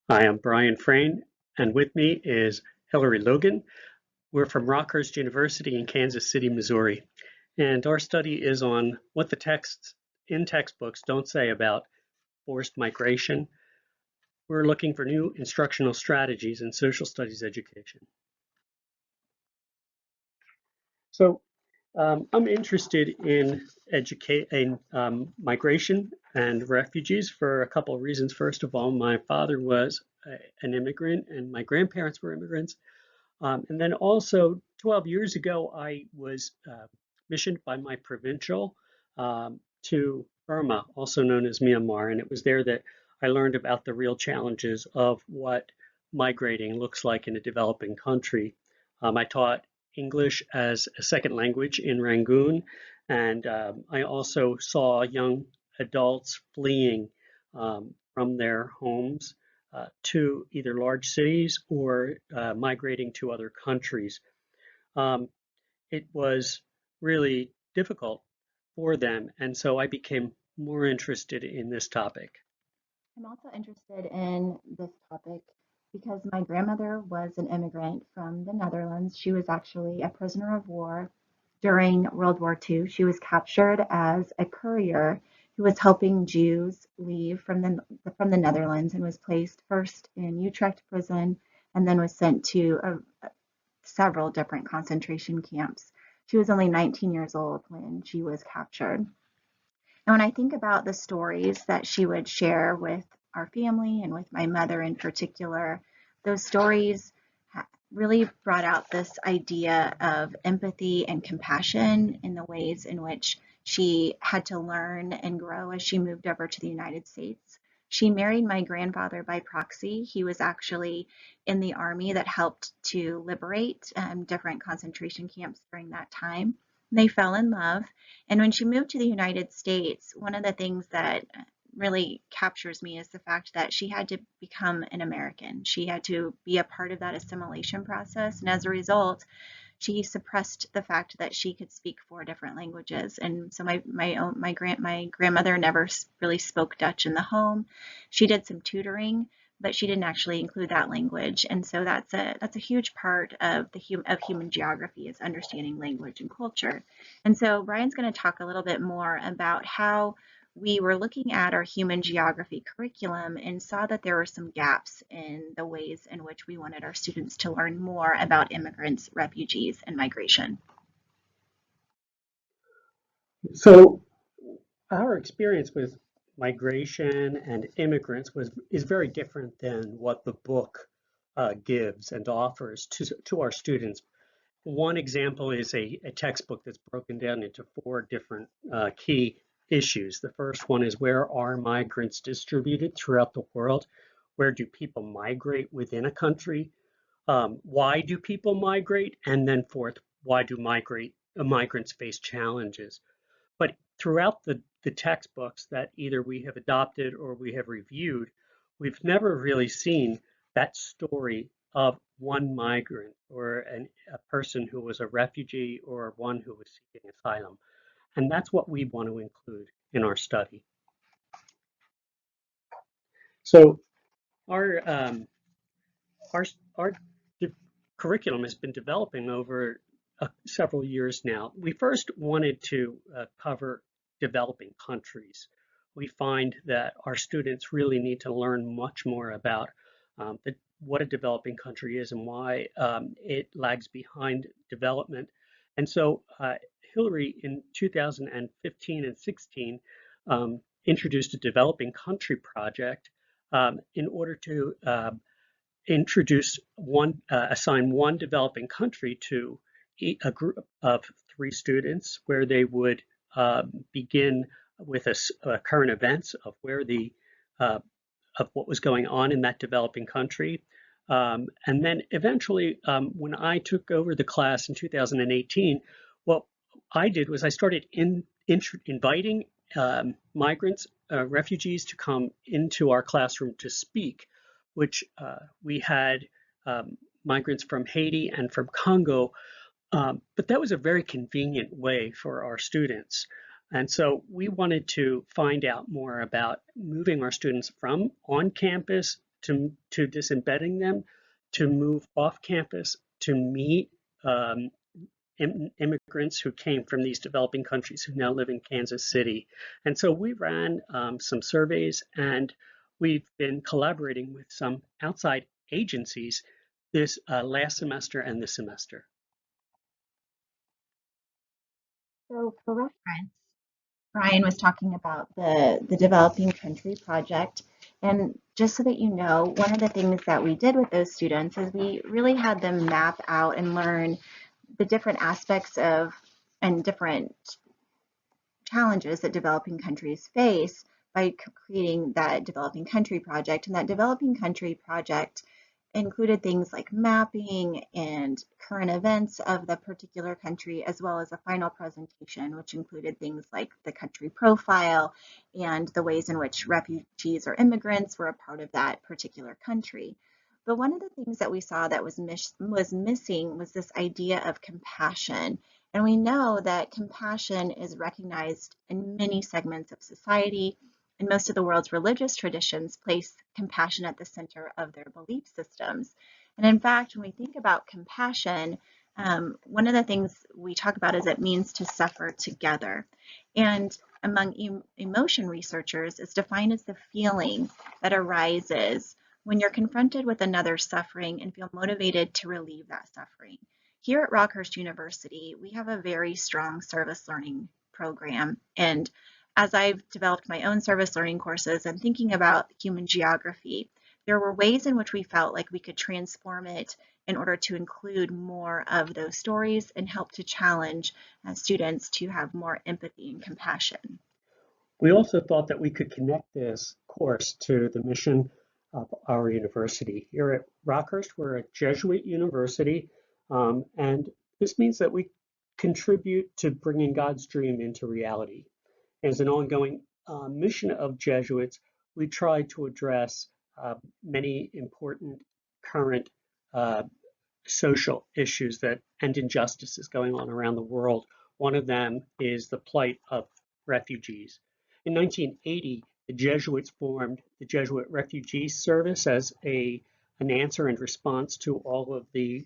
Hi, I'm Brian Frain, and with me is Hillary Logan. We're from Rockhurst University in Kansas City, Missouri, and our study is on what the texts in textbooks don't say about forced migration. We're looking for new instructional strategies in social studies education. So I'm interested in migration and refugees for a couple of reasons. First of all, my father was an immigrant and my grandparents were immigrants. And then also 12 years ago, I was missioned by my provincial to Burma, also known as Myanmar. And it was there that I learned about the real challenges of what migrating looks like in a developing country. I taught English as a second language in Rangoon, and I also saw young adults fleeing from their homes to either large cities or migrating to other countries. Um, it was really difficult for them, and so I became more interested in this topic. I'm also interested in this topic because my grandmother was an immigrant from the Netherlands. She was actually a prisoner of war during World War II. She was captured as a courier who was helping Jews leave from the Netherlands and was placed first in Utrecht prison and then was sent to several different concentration camps. She was only 19 years old when she was captured. And when I think about the stories that she would share with our family and with my mother in particular, those stories really brought out this idea of empathy and compassion in the ways in which she had to learn and grow as she moved over to the United States. She married my grandfather by proxy. He was actually in the army that helped to liberate different concentration camps during that time. They fell in love. And when she moved to the United States, one of the things that really captures me is the fact that she had to become an American. She had to be a part of that assimilation process. And as a result, she suppressed the fact that she could speak four different languages. And so my grandmother never really spoke Dutch in the home. She did some tutoring, but she didn't actually include that language. And so that's a huge part of human geography is understanding language and culture. And so Brian's going to talk a little bit more about how we were looking at our human geography curriculum and saw that there were some gaps in the ways in which we wanted our students to learn more about immigrants, refugees, and migration. So our experience with migration and immigrants is very different than what the book gives and offers to our students. One example is a textbook that's broken down into four different key issues. The first one is, where are migrants distributed throughout the world? Where do people migrate within a country? Why do people migrate? And then fourth, why do migrants face challenges? But throughout the textbooks that either we have adopted or we have reviewed, we've never really seen that story of one migrant or a person who was a refugee or one who was seeking asylum. And that's what we want to include in our study. So our our our curriculum has been developing over several years now. We first wanted to cover developing countries. We find that our students really need to learn much more about what a developing country is and why it lags behind development. And so Hillary in 2015 and 16 introduced a developing country project in order to assign one developing country to a group of three students, where they would begin with current events of uh, of what was going on in that developing country. And then eventually, when I took over the class in 2018, what I did was I started inviting migrants, refugees to come into our classroom to speak, which we had migrants from Haiti and from Congo, but that was a very convenient way for our students. And so we wanted to find out more about moving our students from on campus to disembedding them, to move off campus, to meet immigrants who came from these developing countries who now live in Kansas City. And so we ran some surveys, and we've been collaborating with some outside agencies this last semester and this semester. So for reference, Brian was talking about the Developing Country Project. And just so that you know, one of the things that we did with those students is we really had them map out and learn the different aspects of and different challenges that developing countries face by creating that Developing Country Project. And that Developing Country Project included things like mapping and current events of the particular country, as well as a final presentation, which included things like the country profile and the ways in which refugees or immigrants were a part of that particular country. But one of the things that we saw that was missing was this idea of compassion. And we know that compassion is recognized in many segments of society, and most of the world's religious traditions place compassion at the center of their belief systems. And in fact, when we think about compassion, one of the things we talk about is it means to suffer together. And among emotion researchers, it's defined as the feeling that arises when you're confronted with another's suffering and feel motivated to relieve that suffering. Here at Rockhurst University, we have a very strong service learning program. And as I've developed my own service learning courses and thinking about human geography, there were ways in which we felt like we could transform it in order to include more of those stories and help to challenge students to have more empathy and compassion. We also thought that we could connect this course to the mission of our university. Here at Rockhurst, we're a Jesuit university, and this means that we contribute to bringing God's dream into reality. As an ongoing mission of Jesuits, we try to address many important current social issues and injustices going on around the world. One of them is the plight of refugees. In 1980, the Jesuits formed the Jesuit Refugee Service as an answer and response to all of the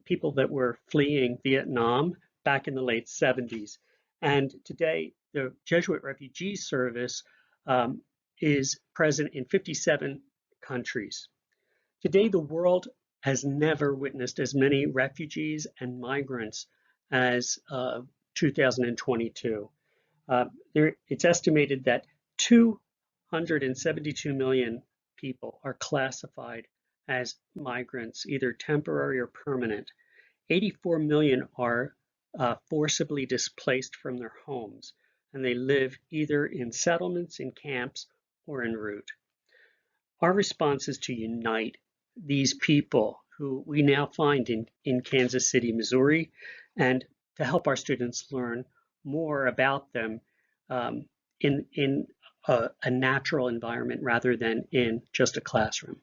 people that were fleeing Vietnam back in the late 70s. And today, the Jesuit Refugee Service is present in 57 countries. Today, the world has never witnessed as many refugees and migrants as 2022. It's estimated that 272 million people are classified as migrants, either temporary or permanent. 84 million are forcibly displaced from their homes, and they live either in settlements, in camps, or en route. Our response is to unite these people who we now find in Kansas City, Missouri, and to help our students learn more about them in a natural environment rather than in just a classroom.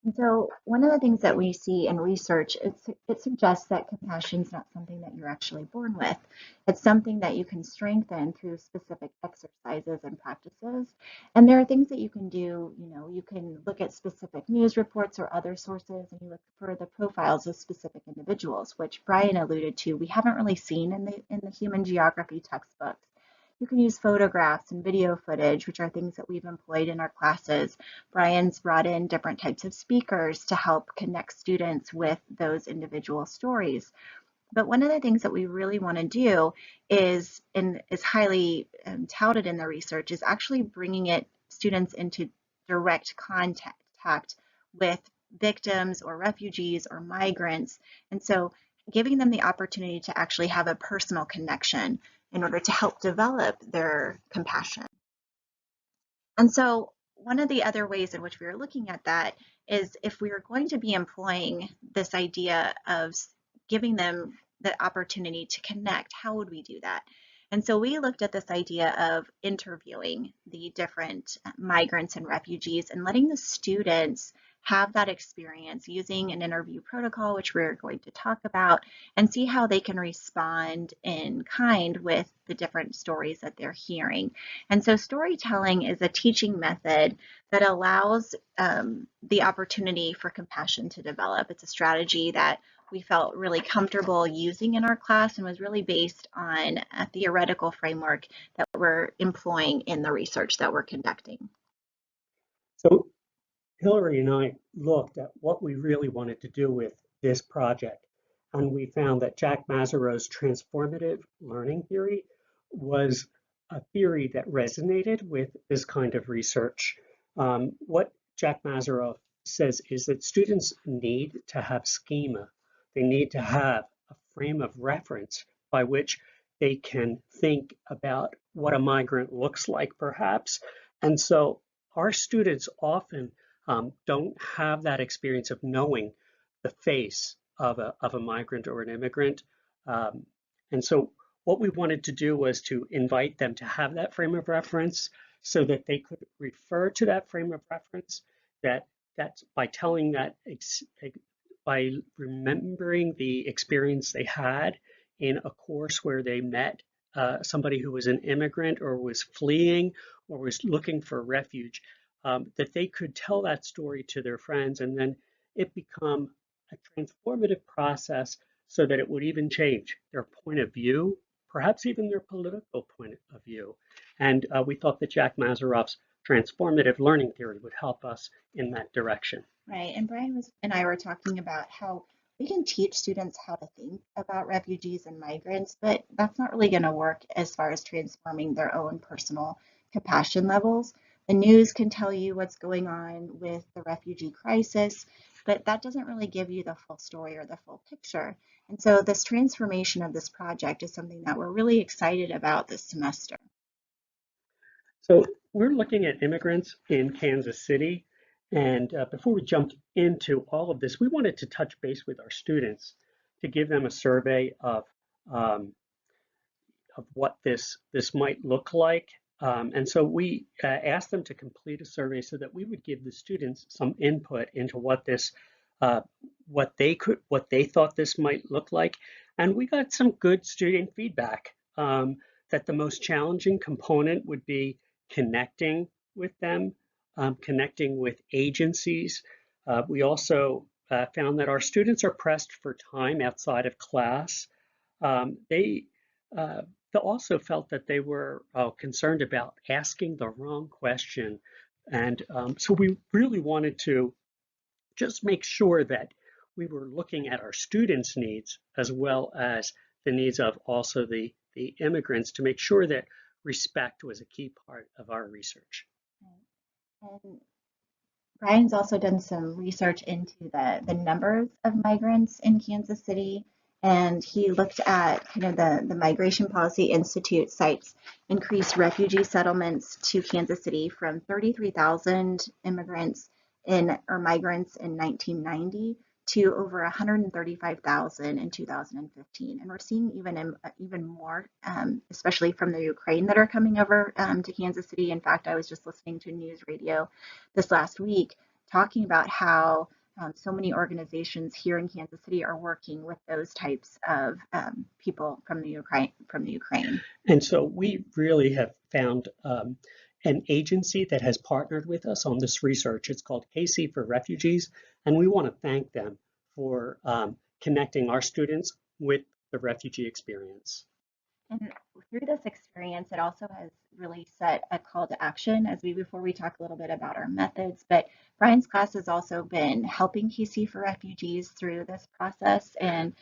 And so one of the things that we see in research, it suggests that compassion is not something that you're actually born with. It's something that you can strengthen through specific exercises and practices. And there are things that you can do, you can look at specific news reports or other sources, and you look for the profiles of specific individuals, which Brian alluded to. We haven't really seen in the human geography textbooks. You can use photographs and video footage, which are things that we've employed in our classes. Brian's brought in different types of speakers to help connect students with those individual stories. But one of the things that we really want to do is, and is highly touted in the research, is actually bringing students into direct contact with victims or refugees or migrants. And so giving them the opportunity to actually have a personal connection in order to help develop their compassion. And so one of the other ways in which we are looking at that is if we are going to be employing this idea of giving them the opportunity to connect, how would we do that? And so we looked at this idea of interviewing the different migrants and refugees and letting the students have that experience using an interview protocol, which we're going to talk about, and see how they can respond in kind with the different stories that they're hearing. And so storytelling is a teaching method that allows the opportunity for compassion to develop. It's a strategy that we felt really comfortable using in our class and was really based on a theoretical framework that we're employing in the research that we're conducting. So Hillary and I looked at what we really wanted to do with this project, and we found that Jack Mazarow's transformative learning theory was a theory that resonated with this kind of research. What Jack Mazarow says is that students need to have schema. They need to have a frame of reference by which they can think about what a migrant looks like, perhaps. And so our students often don't have that experience of knowing the face of a migrant or an immigrant. And so what we wanted to do was to invite them to have that frame of reference so that they could refer to that frame of reference, that's by telling that, by remembering the experience they had in a course where they met somebody who was an immigrant or was fleeing or was looking for refuge, that they could tell that story to their friends, and then it become a transformative process so that it would even change their point of view, perhaps even their political point of view. And we thought that Jack Mazarow's transformative learning theory would help us in that direction. Right. And and I were talking about how we can teach students how to think about refugees and migrants, but that's not really going to work as far as transforming their own personal compassion levels. The news can tell you what's going on with the refugee crisis, but that doesn't really give you the full story or the full picture. And so this transformation of this project is something that we're really excited about this semester. So we're looking at immigrants in Kansas City. And before we jump into all of this, we wanted to touch base with our students to give them a survey um, of what this might look like. And so we asked them to complete a survey so that we would give the students some input into uh, what they thought this might look like. And we got some good student feedback that the most challenging component would be connecting with them, connecting with agencies. We also found that our students are pressed for time outside of class. They uh, also felt that they were concerned about asking the wrong question. And so we really wanted to just make sure that we were looking at our students' needs as well as the needs of also the immigrants to make sure that respect was a key part of our research. And Brian's also done some research into the numbers of migrants in Kansas City, and he looked at kind of the Migration Policy Institute cites increased refugee settlements to Kansas City from 33,000 immigrants in or migrants in 1990 to over 135,000 in 2015. And we're seeing even more, especially from the Ukraine, that are coming over to Kansas City. In fact, I was just listening to news radio this last week talking about how so many organizations here in Kansas City are working with those types of people from the Ukraine. And so we really have found an agency that has partnered with us on this research. It's called KC for Refugees, and we want to thank them for connecting our students with the refugee experience. And through this experience, it also has really set a call to action before we talk a little bit about our methods. But Brian's class has also been helping KC for refugees through this process and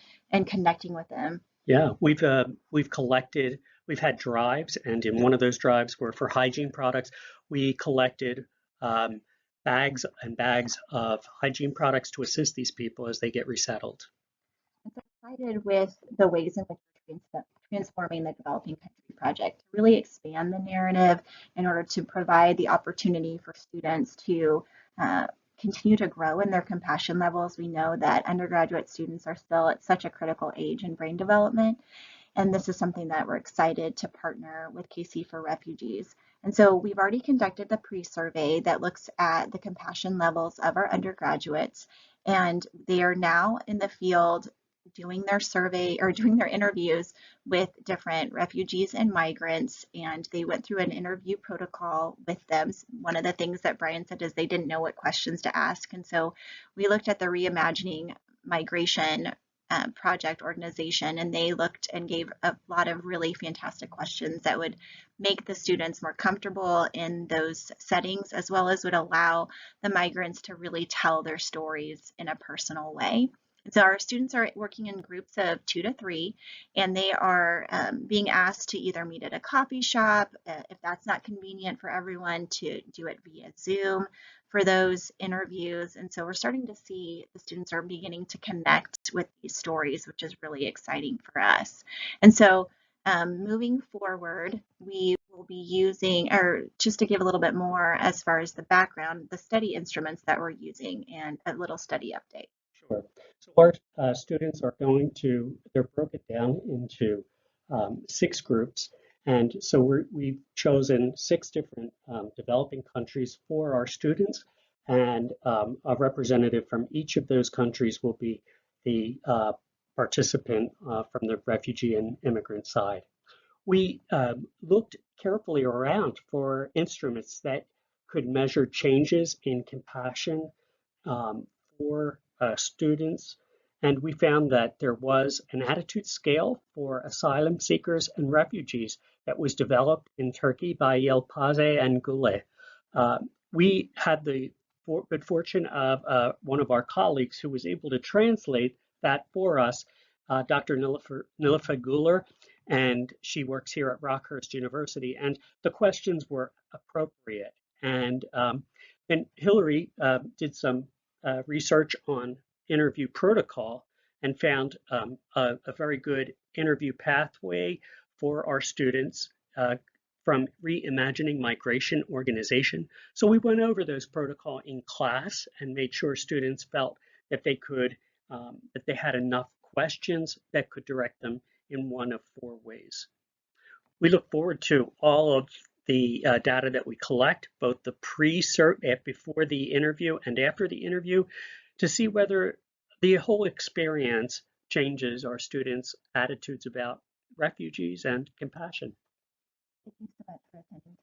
connecting with them. Yeah, we've collected, we've had drives, and in one of those drives were for hygiene products. We collected bags and bags of hygiene products to assist these people as they get resettled. I'm so excited with the ways in which we're transforming the Developing Country Project to really expand the narrative in order to provide the opportunity for students to continue to grow in their compassion levels. We know that undergraduate students are still at such a critical age in brain development. And this is something that we're excited to partner with KC for Refugees. And so we've already conducted the pre-survey that looks at the compassion levels of our undergraduates, and they are now in the field doing their survey or doing their interviews with different refugees and migrants, and they went through an interview protocol with them. One of the things that Brian said is they didn't know what questions to ask, and so we looked at the Reimagining Migration project organization, and they looked and gave a lot of really fantastic questions that would make the students more comfortable in those settings, as well as would allow the migrants to really tell their stories in a personal way. So our students are working in groups of 2 to 3, and they are being asked to either meet at a coffee shop, if that's not convenient for everyone, to do it via Zoom for those interviews. And so we're starting to see the students are beginning to connect with these stories, which is really exciting for us. And so moving forward, we will be using, or just to give a little bit more as far as the background, the study instruments that we're using and a little study update. Sure. So our students are going to, they're broken down into 6 groups. And so we've chosen 6 different developing countries for our students. And a representative from each of those countries will be the participant from the refugee and immigrant side. We looked carefully around for instruments that could measure changes in compassion for students, and we found that there was an attitude scale for asylum seekers and refugees that was developed in Turkey by Yelpaze and Gule. We had the good fortune of one of our colleagues who was able to translate that for us, Dr. Nilüfer Guler, and she works here at Rockhurst University, and the questions were appropriate. And Hillary did some research on interview protocol and found a very good interview pathway for our students from Reimagining Migration Organization. So we went over those protocol in class and made sure students felt that they could, that they had enough questions that could direct them in one of 4 ways. We look forward to all of the data that we collect, both the before the interview and after the interview, to see whether the whole experience changes our students' attitudes about refugees and compassion. Thank you so much for attending.